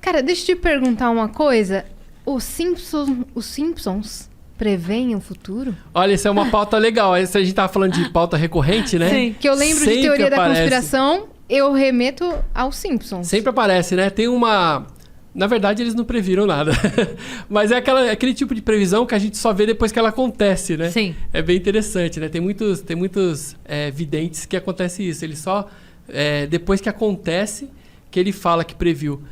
Cara, deixa eu te perguntar uma coisa. Os Simpsons preveem o futuro? Olha, essa é uma pauta legal. Essa a gente tava falando de pauta recorrente, né? Sim. Que eu lembro Sempre de teoria aparece. da conspiração, eu remeto aos Simpsons. Sempre aparece, né? Tem uma... Na verdade, eles não previram nada. Mas é aquele tipo de previsão que a gente só vê depois que ela acontece, né? Sim. É bem interessante, né? Tem muitos videntes que acontece isso. Ele só... depois que acontece, que ele fala que previu.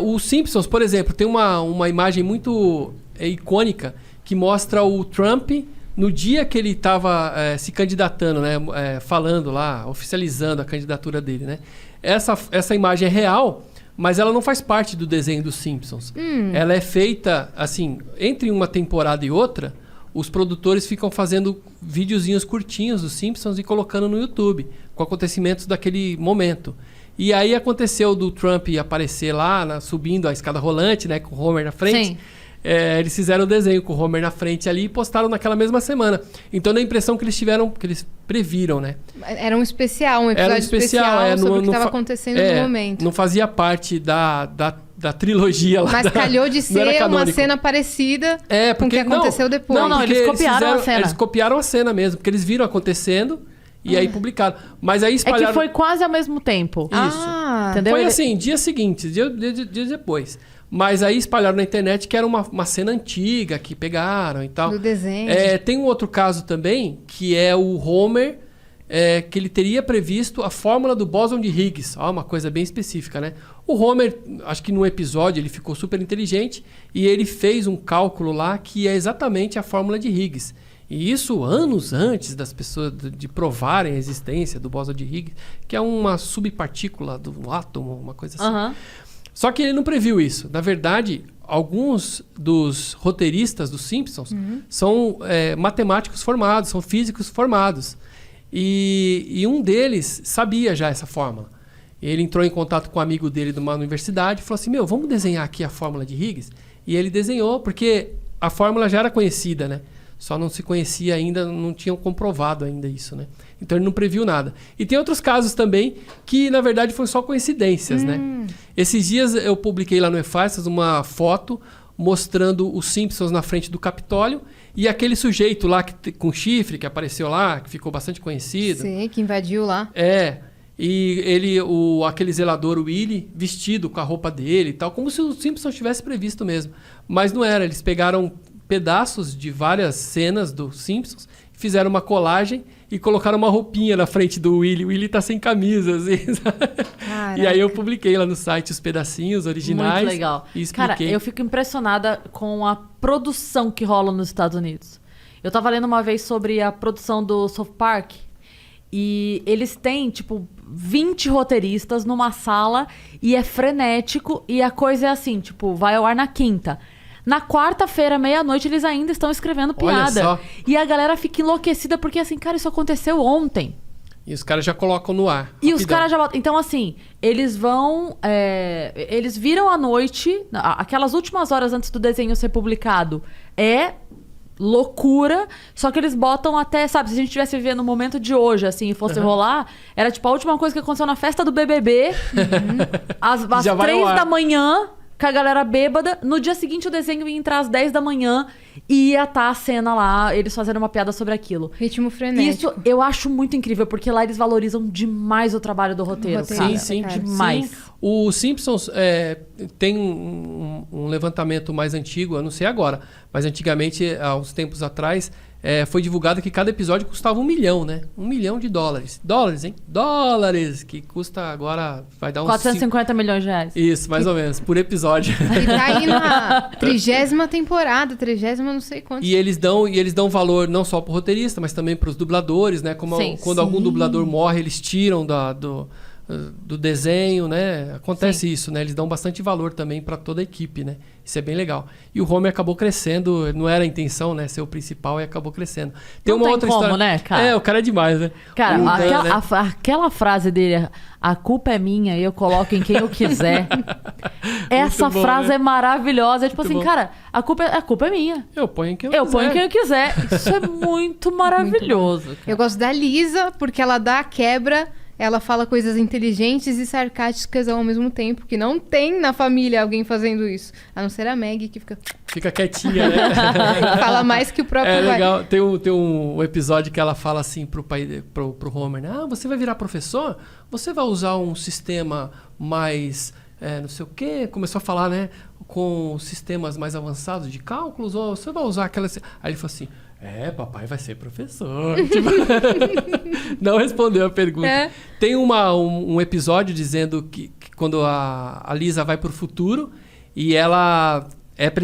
Os Simpsons, por exemplo, tem uma imagem muito icônica que mostra o Trump no dia que ele estava se candidatando, né? Falando lá, oficializando a candidatura dele, né? Essa imagem é real, mas ela não faz parte do desenho dos Simpsons. Ela é feita, assim, entre uma temporada e outra, os produtores ficam fazendo videozinhos curtinhos dos Simpsons e colocando no YouTube, com acontecimentos daquele momento. E aí aconteceu do Trump aparecer lá, subindo a escada rolante, né, com o Homer na frente. Sim. Eles fizeram o desenho com o Homer na frente ali e postaram naquela mesma semana. Então dá a impressão que eles tiveram, que eles previram, né? Era um especial, um episódio especial sobre o que estava acontecendo no momento. Não fazia parte da trilogia lá. Mas calhou de ser uma cena parecida com o que aconteceu depois. Não, eles copiaram a cena. Eles copiaram a cena mesmo, porque eles viram acontecendo e aí publicaram. Mas aí espalharam... É que foi quase ao mesmo tempo. Isso. Entendeu? Foi assim, dias seguintes, dias depois. Mas aí espalharam na internet que era uma cena antiga que pegaram e tal. Do desenho. Tem um outro caso também, que é o Homer, que ele teria previsto a fórmula do bóson de Higgs. Uma coisa bem específica, né? O Homer, acho que num episódio ele ficou super inteligente e ele fez um cálculo lá que é exatamente a fórmula de Higgs. E isso anos antes das pessoas de provarem a existência do bóson de Higgs, que é uma subpartícula do átomo, uma coisa assim. Uhum. Só que ele não previu isso. Na verdade, alguns dos roteiristas dos Simpsons são matemáticos formados, são físicos formados. E um deles sabia já essa fórmula. Ele entrou em contato com um amigo dele de uma universidade e falou assim, vamos desenhar aqui a fórmula de Higgs? E ele desenhou, porque a fórmula já era conhecida, né? Só não se conhecia ainda, não tinham comprovado ainda isso, né? Então ele não previu nada. E tem outros casos também que, na verdade, foram só coincidências, né? Esses dias eu publiquei lá no E-Farsas uma foto mostrando os Simpsons na frente do Capitólio e aquele sujeito lá com chifre que apareceu lá, que ficou bastante conhecido. Sim, que invadiu lá. E aquele zelador, o Willy, vestido com a roupa dele e tal, como se o Simpsons tivesse previsto mesmo. Mas não era, eles pegaram pedaços de várias cenas do Simpsons, fizeram uma colagem e colocaram uma roupinha na frente do Willy. O Willy tá sem camisa, assim. E aí eu publiquei lá no site os pedacinhos originais. Muito legal. E expliquei. Cara, eu fico impressionada com a produção que rola nos Estados Unidos. Eu tava lendo uma vez sobre a produção do South Park e eles têm, 20 roteiristas numa sala e é frenético e a coisa é assim, vai ao ar na quinta. Na quarta-feira, meia-noite, eles ainda estão escrevendo piada. Olha só. E a galera fica enlouquecida porque, assim, cara, isso aconteceu ontem. E os caras já colocam no ar. E os caras já botam... Então, assim, eles vão... eles viram à noite, aquelas últimas horas antes do desenho ser publicado, loucura, só que eles botam até, sabe, se a gente estivesse vivendo no momento de hoje, assim, e fosse rolar, era a última coisa que aconteceu na festa do BBB, às 3 da manhã... com a galera bêbada. No dia seguinte, o desenho ia entrar às 10 da manhã e ia estar a cena lá, eles fazendo uma piada sobre aquilo. Ritmo frenético. Isso eu acho muito incrível, porque lá eles valorizam demais o trabalho do roteiro, cara. Sim, demais. Sim. O Simpsons tem um levantamento mais antigo, eu não sei agora, mas antigamente, há uns tempos atrás, foi divulgado que cada episódio custava $1 milhão, né? $1 milhão. Dólares, hein? Dólares, que custa agora... Vai dar uns 450 milhões de reais. Isso, mais ou menos, por episódio. E tá aí na 30ª temporada, 30ª não sei quanto. E eles dão valor não só pro roteirista, mas também pros dubladores, né? Como quando algum dublador morre, eles tiram do desenho, né? Acontece isso, né? Eles dão bastante valor também para toda a equipe, né? Isso é bem legal. E o Homer acabou crescendo, não era a intenção, né? Ser o principal e acabou crescendo. Tem uma outra história, né, cara? O cara é demais, né? Cara, aquela frase dele, a culpa é minha e eu coloco em quem eu quiser. Essa bom, frase né? é maravilhosa. É tipo Muito assim, bom. cara, a culpa é minha. Eu ponho em quem Eu ponho em quem eu quiser. Isso é muito maravilhoso. Eu gosto da Lisa, porque ela dá a quebra ela fala coisas inteligentes e sarcásticas ao mesmo tempo, que não tem na família alguém fazendo isso. A não ser a Maggie, que Fica quietinha, né? fala mais que o próprio pai. Legal. Tem um episódio que ela fala assim pro Homer, né? Você vai virar professor? Você vai usar um sistema mais não sei o quê? Começou a falar, né? Com sistemas mais avançados de cálculos? Ou você vai usar aquela... Aí ele falou assim... papai vai ser professor. Tipo, não respondeu a pergunta. Tem um episódio dizendo que quando a Lisa vai pro futuro e ela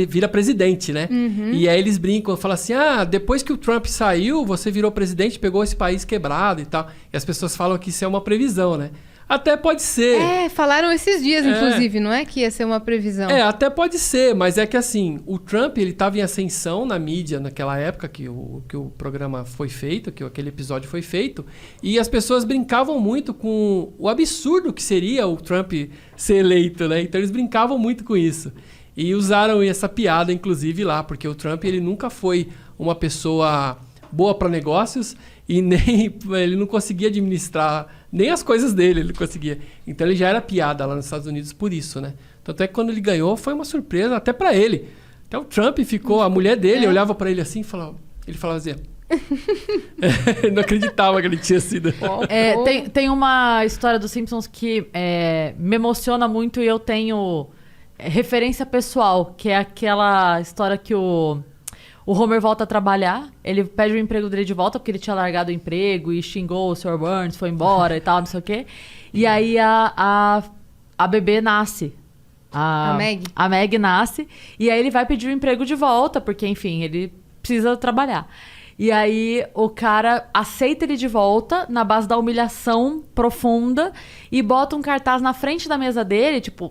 vira presidente, né? E aí eles brincam, falam assim, depois que o Trump saiu, você virou presidente, pegou esse país quebrado e tal. E as pessoas falam que isso é uma previsão, né? Até pode ser. Falaram esses dias, inclusive, não é que ia ser uma previsão. Até pode ser, mas é que assim, o Trump, ele estava em ascensão na mídia naquela época que o programa foi feito, que aquele episódio foi feito, e as pessoas brincavam muito com o absurdo que seria o Trump ser eleito, né? Então eles brincavam muito com isso. E usaram essa piada, inclusive, lá, porque o Trump, ele nunca foi uma pessoa boa para negócios e nem ele não conseguia administrar nem as coisas dele, ele conseguia. Então ele já era piada lá nos Estados Unidos por isso, né? Tanto é que quando ele ganhou foi uma surpresa até para ele. Até o Trump ficou, a mulher dele olhava para ele assim e falava, ele falava assim, ele não acreditava que ele tinha sido. Tem uma história dos Simpsons que me emociona muito e eu tenho referência pessoal, que é aquela história que o Homer volta a trabalhar, ele pede o emprego dele de volta, porque ele tinha largado o emprego e xingou o Sr. Burns, foi embora e tal, não sei o quê. E aí a bebê nasce. A Maggie. A Maggie nasce, e aí ele vai pedir o emprego de volta, porque, enfim, ele precisa trabalhar. E aí o cara aceita ele de volta na base da humilhação profunda e bota um cartaz na frente da mesa dele, tipo,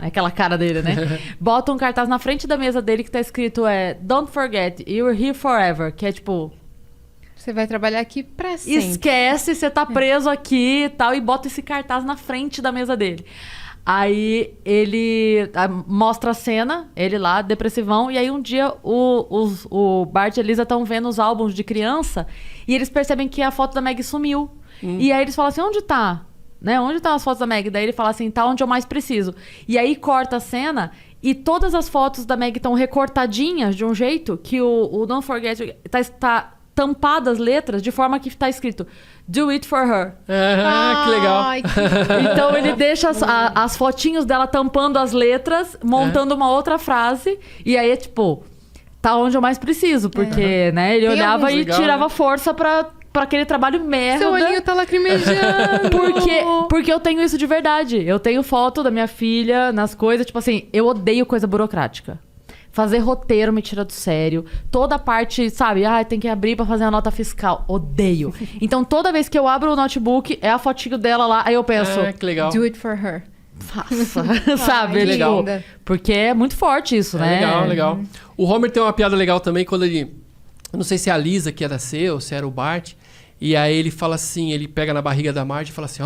aquela cara dele, né? Bota um cartaz na frente da mesa dele que tá escrito Don't forget, you're here forever, que é tipo... Você vai trabalhar aqui pra sempre. Esquece, você tá preso aqui e tal, e bota esse cartaz na frente da mesa dele. Aí ele mostra a cena, ele lá, depressivão, e aí um dia o Bart e a Lisa estão vendo os álbuns de criança e eles percebem que a foto da Maggie sumiu. E aí eles falam assim, onde tá? Né? Onde estão as fotos da Maggie? Daí ele fala assim, tá onde eu mais preciso. E aí corta a cena e todas as fotos da Maggie estão recortadinhas de um jeito que o Don't Forget tá tampadas as letras de forma que tá escrito Do it for her. Que legal. Ai, Então ele deixa as fotinhos dela tampando as letras, montando uma outra frase, e aí é tipo, tá onde eu mais preciso, porque, né, ele Tem olhava alguns e legal, tirava né? força pra aquele trabalho merda. Seu olhinho tá lacrimejando. Porque eu tenho isso de verdade. Eu tenho foto da minha filha nas coisas, tipo assim, eu odeio coisa burocrática. Fazer roteiro me tira do sério. Toda parte, sabe? Tem que abrir pra fazer a nota fiscal. Odeio. Então, toda vez que eu abro o notebook, é a fotinho dela lá. Aí eu penso... que legal. Do it for her. Faça. Sabe? Ai, Legal. linda. Porque é muito forte isso, né? Legal. O Homer tem uma piada legal também quando ele... Eu não sei se é a Lisa que era ser ou se era o Bart. E aí ele fala assim, ele pega na barriga da Marge e fala assim,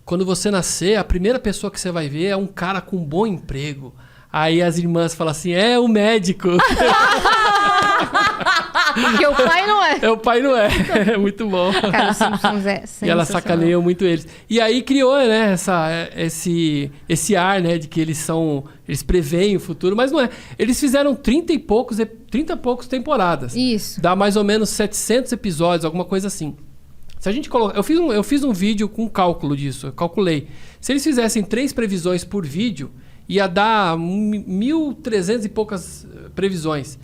quando você nascer, a primeira pessoa que você vai ver é um cara com um bom emprego. Aí as irmãs falam assim, o médico. Porque o pai não é. O pai não é. É muito bom. Cara, os Simpsons é E sensacional. ela sacaneia muito eles. E aí criou, né, esse ar, né, de que eles preveem o futuro, mas não é. Eles fizeram 30 e poucos temporadas. Isso. Dá mais ou menos 700 episódios, alguma coisa assim. Se a gente colocar... Eu fiz um vídeo com cálculo disso, eu calculei. Se eles fizessem 3 previsões por vídeo, ia dar 1.300 e poucas previsões.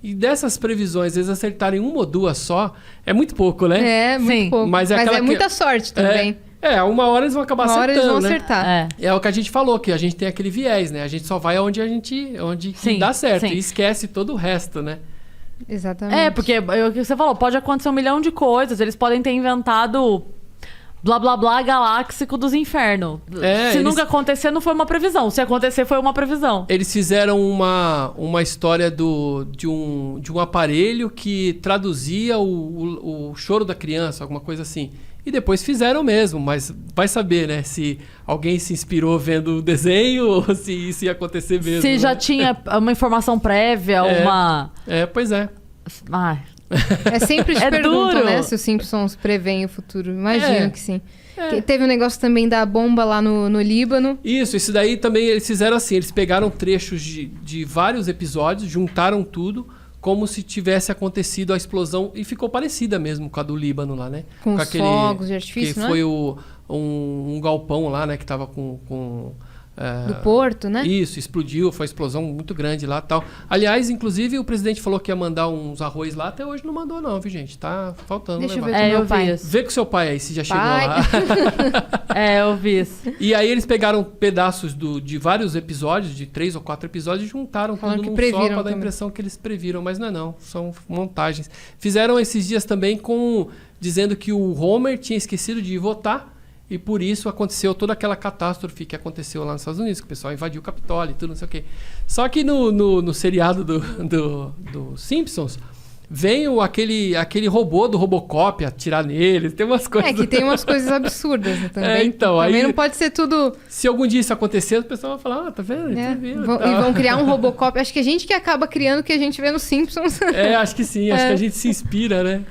E dessas previsões, eles acertarem uma ou duas só, é muito pouco, né? É, muito Sim. pouco. Mas Mas aquela é muita sorte também. Uma hora eles vão acabar Uma hora acertando, eles vão né? acertar. É o que a gente falou, que a gente tem aquele viés, né? A gente só vai onde Sim, dá certo. sim. E esquece todo o resto, né? Exatamente. Porque o que você falou, pode acontecer um milhão de coisas. Eles podem ter inventado blá blá blá galáxico dos infernos. Se nunca acontecer, não foi uma previsão. Se acontecer, foi uma previsão. Eles fizeram uma história de um aparelho que traduzia o choro da criança, alguma coisa assim. E depois fizeram mesmo, mas vai saber, né? Se alguém se inspirou vendo o desenho ou se isso ia acontecer mesmo. Se né? já tinha uma informação prévia, uma... Pois é. Ai, É sempre te É perguntam, duro. né? Se os Simpsons preveem o futuro. Imagino É. que sim. É. Teve um negócio também da bomba lá no Líbano. Isso daí também eles fizeram assim, eles pegaram trechos de vários episódios, juntaram tudo, como se tivesse acontecido a explosão, e ficou parecida mesmo com a do Líbano lá, né? Com os fogos de artifício, que não é? foi um galpão lá, né, que tava com Do porto, né? Isso, explodiu, foi uma explosão muito grande lá e tal. Aliás, inclusive, o presidente falou que ia mandar uns arroz lá, até hoje não mandou não, viu, gente? Tá faltando Deixa eu levar. ver com eu meu pai. vi isso. Vê com seu pai aí, se já chegou Pai. lá. Eu vi isso. E aí eles pegaram pedaços de vários episódios, de 3 ou 4 episódios, e juntaram Falando tudo que num previram só pra dar a também. impressão que eles previram, mas não, são montagens. Fizeram esses dias também dizendo que o Homer tinha esquecido de votar, e por isso aconteceu toda aquela catástrofe que aconteceu lá nos Estados Unidos, que o pessoal invadiu o Capitólio e tudo, não sei o quê. Só que no seriado do Simpsons, vem aquele robô do Robocop atirar nele, tem umas coisas... É que tem umas coisas absurdas, né, também. então, também aí- não pode ser tudo... Se algum dia isso acontecer, o pessoal vai falar, tá vendo? Né? Previram Vão- tal. e vão criar um Robocop. Acho que a gente que acaba criando o que a gente vê nos Simpsons. Acho que sim, acho que a gente se inspira, né?